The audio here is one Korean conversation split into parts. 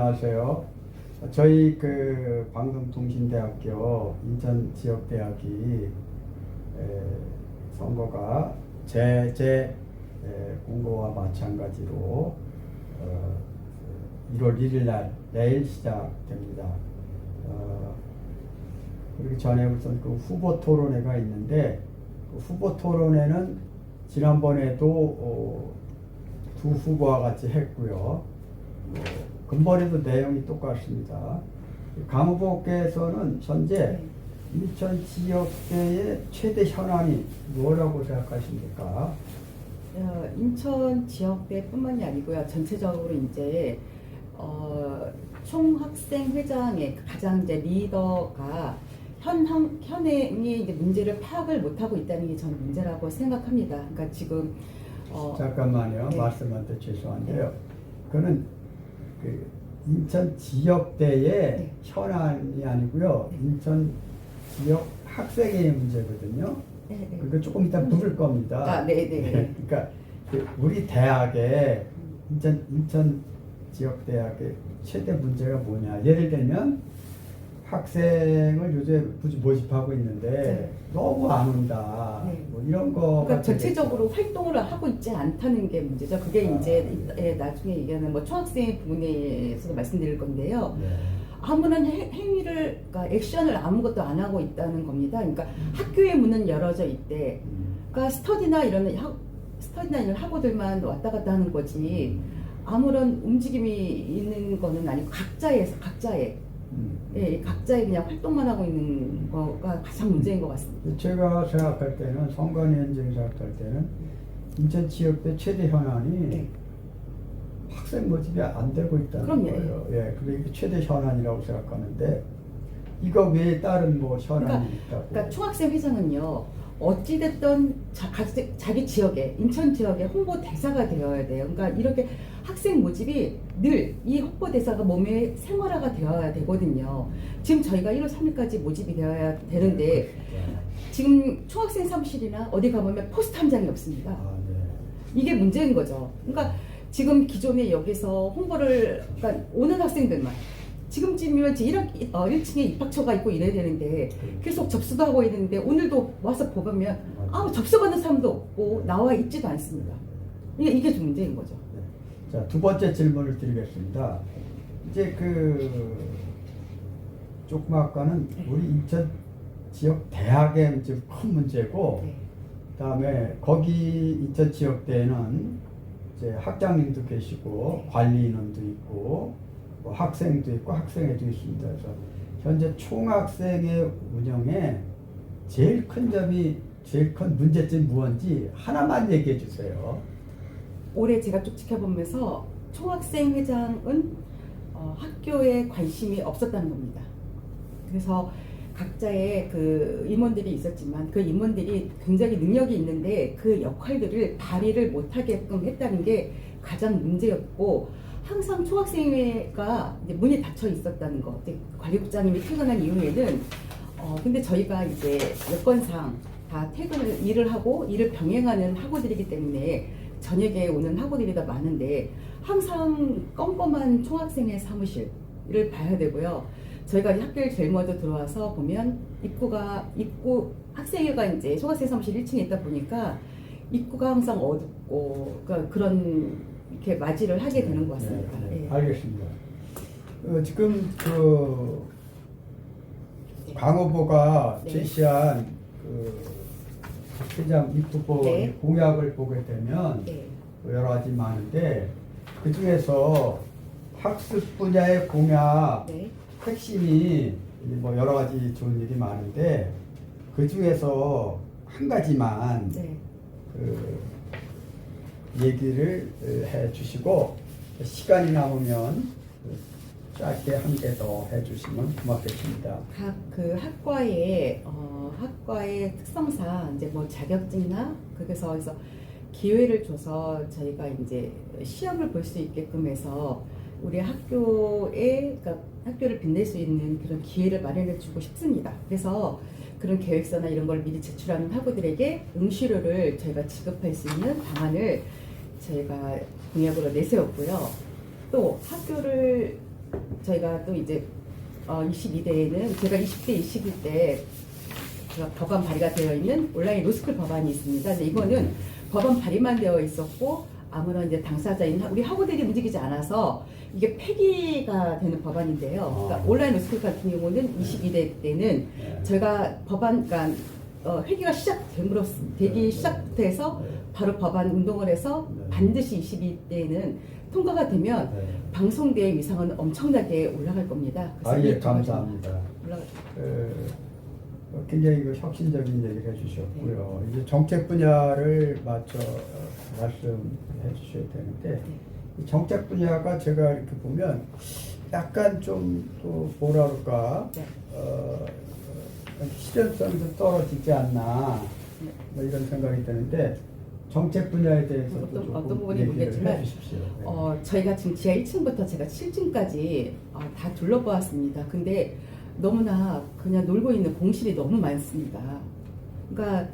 안녕하세요. 저희 그 방송통신대학교 인천지역대학이 선거가 제 공고와 마찬가지로 1월 1일 날 내일 시작됩니다. 그렇기 전에 우선 그 후보 토론회가 있는데 그 후보 토론회는 지난번에도 두 후보와 같이 했고요. 근본에도 내용이 똑같습니다. 강 후보께서는 현재 인천 지역대의 최대 현안이 뭐라고 생각하십니까? 인천 지역대뿐만이 아니고요. 전체적으로 이제 총학생 회장의 가장 이제 리더가 현행의 이제 문제를 파악을 못하고 있다는 게 저는 문제라고 생각합니다. 그러니까 지금 잠깐만요. 네. 말씀한테 죄송한데요. 그거는 그 인천 지역대의 네. 현안이 아니고요. 인천 지역 학생의 문제거든요. 네, 네. 그거 조금 이따 부를 겁니다. 네. 그러니까 우리 대학의 인천 지역대학의 최대 문제가 뭐냐? 예를 들면 학생을 요새 모집하고 있는데 네. 너무 안 온다. 네. 뭐 이런 거. 그러니까 전체적으로 활동을 하고 있지 않다는 게 문제죠. 그게 이제 나중에 얘기하는 뭐 총학생 부분에서도 말씀드릴 건데요. 네. 아무런 행위를, 그러니까 액션을 아무것도 안 하고 있다는 겁니다. 그러니까 학교의 문은 열어져 있대. 그러니까 스터디나 이런 학우들만 왔다 갔다 하는 거지. 아무런 움직임이 있는 거는 아니고 각자의 그냥 활동만 하고 있는 거가 가장 문제인 것 같습니다. 제가 생각할 때는 선관위원장이 생각할 때는 인천 지역대 최대 현안이 네. 학생 모집이 안 되고 있다는 그럼요. 거예요. 예, 그게 최대 현안이라고 생각하는데 이거 외에 다른 뭐 현안이 있다고. 그러니까 총학생 회장은요, 어찌됐든 자기 지역에, 인천 지역의 홍보 대사가 되어야 돼요. 그러니까 이렇게 학생 모집이 늘 이 홍보 대사가 몸에 생활화가 되어야 되거든요. 지금 저희가 1월 3일까지 모집이 되어야 되는데 지금 총학생 사무실이나 어디 가보면 포스터 한 장이 없습니다. 네. 이게 문제인 거죠. 그러니까 지금 기존에 여기서 홍보를, 그러니까 오는 학생들만 지금쯤이면 1층에 입학처가 있고 이래야 되는데 계속 접수도 하고 있는데 오늘도 와서 보면 접수받는 사람도 없고 나와 있지도 않습니다. 이게 좀 문제인 거죠. 네. 자, 두 번째 질문을 드리겠습니다. 이제 그 조금 아까는 우리 인천 지역 대학의 큰 문제고, 네. 그다음에 거기 인천 지역대에는 이제 학장님도 계시고 네. 관리 인원도 있고 뭐 학생도 있고 학생회도 있습니다. 그래서 현재 총학생회 운영에 제일 큰 문제점이 무엇인지 하나만 얘기해 주세요. 올해 제가 쭉 지켜보면서 총학생 회장은 학교에 관심이 없었다는 겁니다. 그래서 각자의 그 임원들이 있었지만 그 임원들이 굉장히 능력이 있는데 그 역할들을 발휘를 못하게끔 했다는 게 가장 문제였고, 항상 총학생회가 이제 문이 닫혀 있었다는 거. 이제 관리국장님이 퇴근한 이후에는 근데 저희가 이제 여건상 다 일을 하고 일을 병행하는 학우들이기 때문에 저녁에 오는 학우들이 더 많은데 항상 껌껌한 총학생회 사무실을 봐야 되고요. 저희가 학교에 제일 먼저 들어와서 보면 학생회가 이제 총학생 사무실 1층에 있다 보니까 입구가 항상 어둡고, 그러니까 그런 이렇게 맞이를 하게 되는 것 같습니다. 네. 예. 알겠습니다. 지금 그 강 후보가 네. 제시한 그 회장 입후보 네. 공약을 보게 되면 네. 여러 가지 많은데 그 중에서 학습 분야의 공약 네. 핵심이 뭐 여러 가지 좋은 일이 많은데 그 중에서 한 가지만 네. 그 얘기를 해 주시고 시간이 남으면 짧게 한 개 더 해 주시면 고맙겠습니다. 각 그 학과의 특성상 이제 뭐 자격증이나 그래서 기회를 줘서 저희가 이제 시험을 볼 수 있게끔 해서 우리 그러니까 학교를 빛낼 수 있는 그런 기회를 마련해 주고 싶습니다. 그래서 그런 계획서나 이런 걸 미리 제출하는 학우들에게 응시료를 저희가 지급할 수 있는 방안을 저희가 공약으로 내세웠고요. 또 학교를 저희가 또 이제 22대에는 제가 20대 20일 때 제가 법안 발의가 되어 있는 온라인 로스쿨 법안이 있습니다. 근데 이거는 법안 발의만 되어 있었고 아무런 이제 당사자인 우리 학우들이 움직이지 않아서 이게 폐기가 되는 법안인데요. 그러니까 온라인 로스쿨 같은 경우는 22대 때는 저희가 법안, 그러니까 회기가 되기 시작돼서 바로 법안 운동을 해서 반드시 22대에는 통과가 되면 방송대의 위상은 엄청나게 올라갈 겁니다. 예, 감사합니다. 올라갈 굉장히 혁신적인 얘기를 해주셨고요. 이제 정책 분야를 맞춰 말씀해 주셔야 되는데 이 정책 분야가 제가 이렇게 보면 약간 좀 또 뭐라 그럴까 실현성이 좀 떨어지지 않나 뭐 이런 생각이 드는데 정책 분야에 대해서 어떤 부분이 모르겠지만 저희가 지금 지하 1층부터 제가 7층까지 다 둘러보았습니다. 근데 너무나 그냥 놀고 있는 공실이 너무 많습니다. 그러니까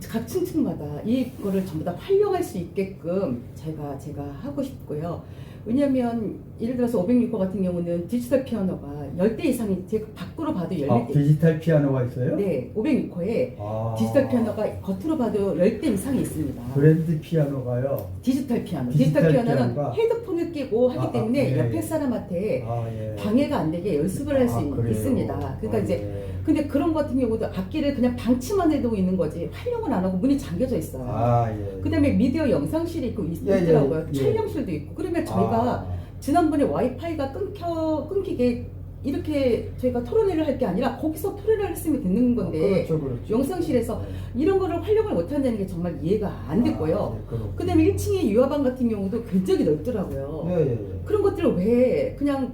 각 층층마다 이거를 전부 다 활용할 수 있게끔 제가 하고 싶고요. 왜냐하면 예를 들어서 506호 같은 경우는 디지털 피아노가 10대 이상이 제가 밖으로 봐도 10대 디지털 피아노가 있어요? 네, 506호에 디지털 피아노가 겉으로 봐도 10대 이상이 있습니다. 그랜드 피아노가요? 디지털 피아노. 디지털 피아노는 피아노가? 헤드폰을 끼고 하기 때문에 예. 옆에 사람한테 예. 방해가 안 되게 연습을 할 수 그래요? 있습니다. 그러니까 이제 예. 근데 그런 것 같은 경우도 악기를 그냥 방치만 해두고 있는 거지 활용을 안 하고 문이 잠겨져 있어요. 예. 그다음에 미디어 영상실이 있고 있더라고요. 촬영실도 있고. 그러면 저희가 지난번에 와이파이가 끊기게 이렇게 저희가 토론회를 할 게 아니라 거기서 토론회를 했으면 되는 건데 그렇죠. 영상실에서 이런 거를 활용을 못 한다는 게 정말 이해가 안 됐고요. 그다음에 1층에 유아방 같은 경우도 굉장히 넓더라고요. 그런 것들을 왜 그냥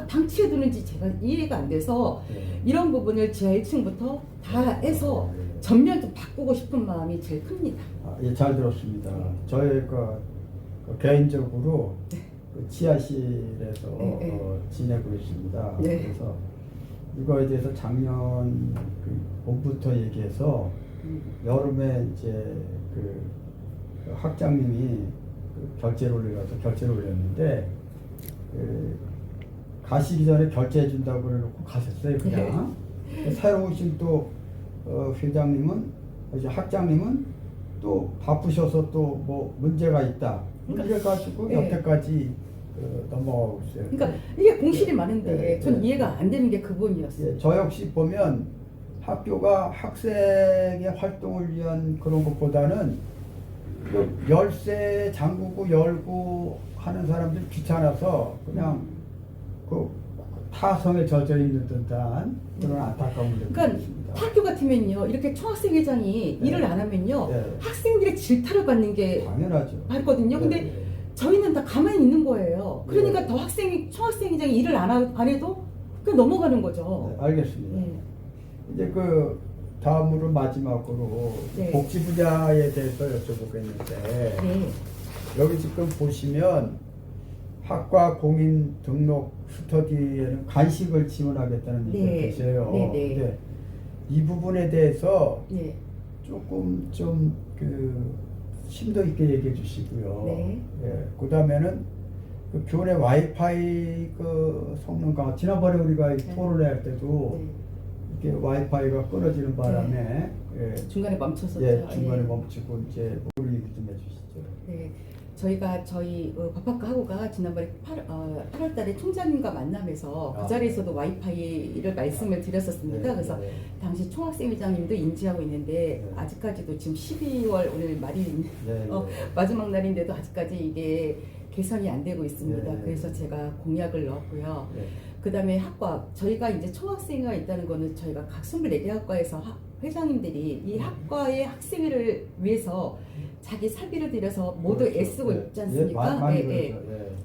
방치해 두는지 제가 이해가 안 돼서 이런 부분을 지하 1층부터 다 해서 전면 좀 바꾸고 싶은 마음이 제일 큽니다. 예, 잘 들었습니다. 저희가 개인적으로 그 지하실에서 지내고 있습니다. 네. 그래서 이거에 대해서 작년 봄부터 얘기해서 여름에 이제 그 학장님이 결제를 올렸는데 가시기 전에 결제해 준다고 그래놓고 가셨어요. 그냥 새로 오신 또 회장님은 이제 학장님은 또 바쁘셔서 또 뭐 문제가 있다. 그래가지고 여태까지 넘어가고 있어요. 그러니까 이게 공실이 많은데 전 네. 이해가 안 되는 게 그 부분이었어요. 저 역시 보면 학교가 학생의 활동을 위한 그런 것보다는 열쇠 잠그고 열고 하는 사람들 귀찮아서 그냥 그 타성에 젖어 있는 듯한 그런 안타까움을 느끼고 그러니까 있습니다. 학교 같으면요 이렇게 총학생회장이 일을 안 하면요 학생들의 질타를 받는 게 당연하죠. 맞거든요. 근데 저희는 다 가만히 있는 거예요. 그러니까 더 총학생회장이 일을 안 해도 그냥 넘어가는 거죠. 알겠습니다. 이제 그 다음으로 마지막으로 복지 분야에 대해서 여쭤보겠는데 여기 지금 보시면 학과 공인 등록 스터디에는 간식을 지원하겠다는 얘기가 계세요. 근데 이 부분에 대해서 조금 좀 심도 있게 얘기해 주시고요. 그 다음에는 그 교내 와이파이 그 성능 강화, 지난번에 우리가 토론회 할 때도 이렇게 와이파이가 끊어지는 바람에 중간에 멈췄었죠. 중간에 멈추고 이제 우리 얘기 좀 해주시죠. 저희가 저희 법학과 학우가 지난번에 8월 달에 총장님과 만나면서 그 자리에서도 와이파이를 말씀을 드렸었습니다. 그래서 당시 총학생회장님도 인지하고 있는데 아직까지도 지금 12월 오늘 말이 마지막 날인데도 아직까지 이게 개선이 안 되고 있습니다. 그래서 제가 공약을 넣었고요. 그 다음에 학과, 저희가 이제 총학생회가 있다는 거는 저희가 각 24개 학과에서 회장님들이 이 학과의 학생회를 위해서 자기 사비를 들여서 모두 애쓰고 있지 않습니까?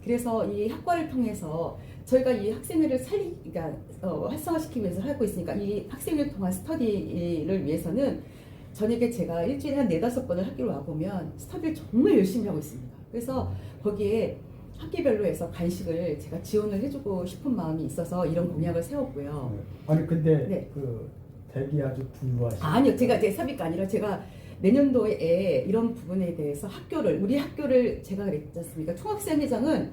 그래서 이 학과를 통해서 저희가 이 학생회를 그러니까 활성화시키기 위해서 하고 있으니까 이 학생회를 통한 스터디를 위해서는 저녁에 제가 일주일에 한 4-5번을 학교를 와보면 스터디를 정말 열심히 하고 있습니다. 그래서 거기에 학기별로 해서 간식을 제가 지원을 해주고 싶은 마음이 있어서 이런 공약을 세웠고요. 아니 근데 그 대기 아주 불루하시죠? 아니요, 제가 제 사비가 아니라 제가 내년도에 이런 부분에 대해서 우리 학교를 제가 그랬지 않습니까? 총학생회장은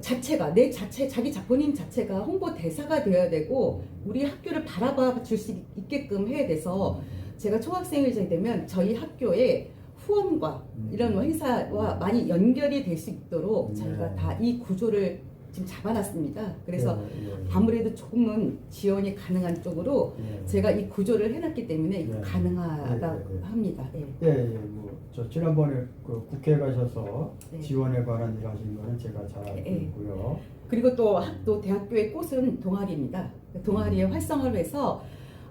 자체가 자기 본인 자체가 홍보 대사가 되어야 되고 우리 학교를 바라봐 줄 수 있게끔 해야 돼서 제가 총학생회장이 되면 저희 학교의 후원과 이런 행사와 많이 연결이 될 수 있도록 저희가 다 이 구조를 지금 잡아놨습니다. 그래서 아무래도 조금은 지원이 가능한 쪽으로 제가 이 구조를 해놨기 때문에 이거 가능하다 합니다. 저 지난번에 그 국회에 가셔서 네. 지원에 관한 일 하신 거는 제가 잘 알고 있고요. 그리고 또 대학교의 꽃은 동아리입니다. 동아리의 활성화를 해서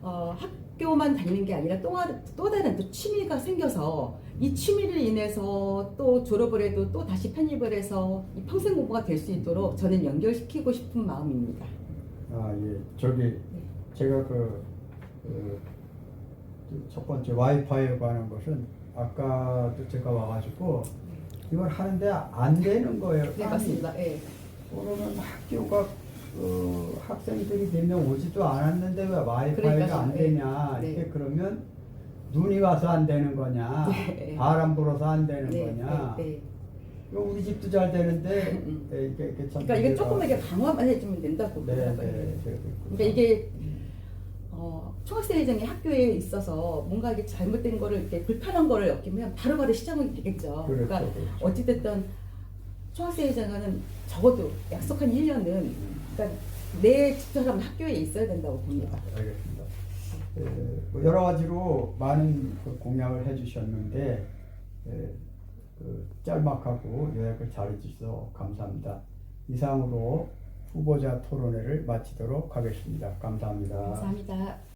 학교만 다니는 게 아니라 또 다른 또 취미가 생겨서 이 취미를 인해서 또 졸업을 해도 또 다시 편입을 해서 이 평생 공부가 될 수 있도록 저는 연결시키고 싶은 마음입니다. 제가 첫 번째 와이파이에 관한 것은 아까도 제가 와가지고 이걸 하는데 안 되는 거예요. 네, 맞습니다. 그러면 학교가 학생들이 몇 명 오지도 않았는데 왜 와이파이가 그러니까요. 안 되냐? 네. 이게 그러면 눈이 와서 안 되는 거냐? 네. 바람 불어서 안 되는 거냐? 네. 이거 우리 집도 잘 되는데 이게 참 그러니까 이게 조금만 이렇게 강화만 해주면 된다고. 네. 그러니까 이게 총학생회장이 학교에 있어서 뭔가 이게 잘못된 거를 이렇게 불편한 거를 엮이면 바로바로 시작이 되겠죠. 그러니까 어찌됐든 총학생회장은 적어도 약속한 1년은 그러니까 내 집처럼 학교에 있어야 된다고 봅니다. 알겠습니다. 여러 가지로 많은 공약을 해주셨는데 짤막하고 요약을 잘해주셔서 감사합니다. 이상으로 후보자 토론회를 마치도록 하겠습니다. 감사합니다. 감사합니다.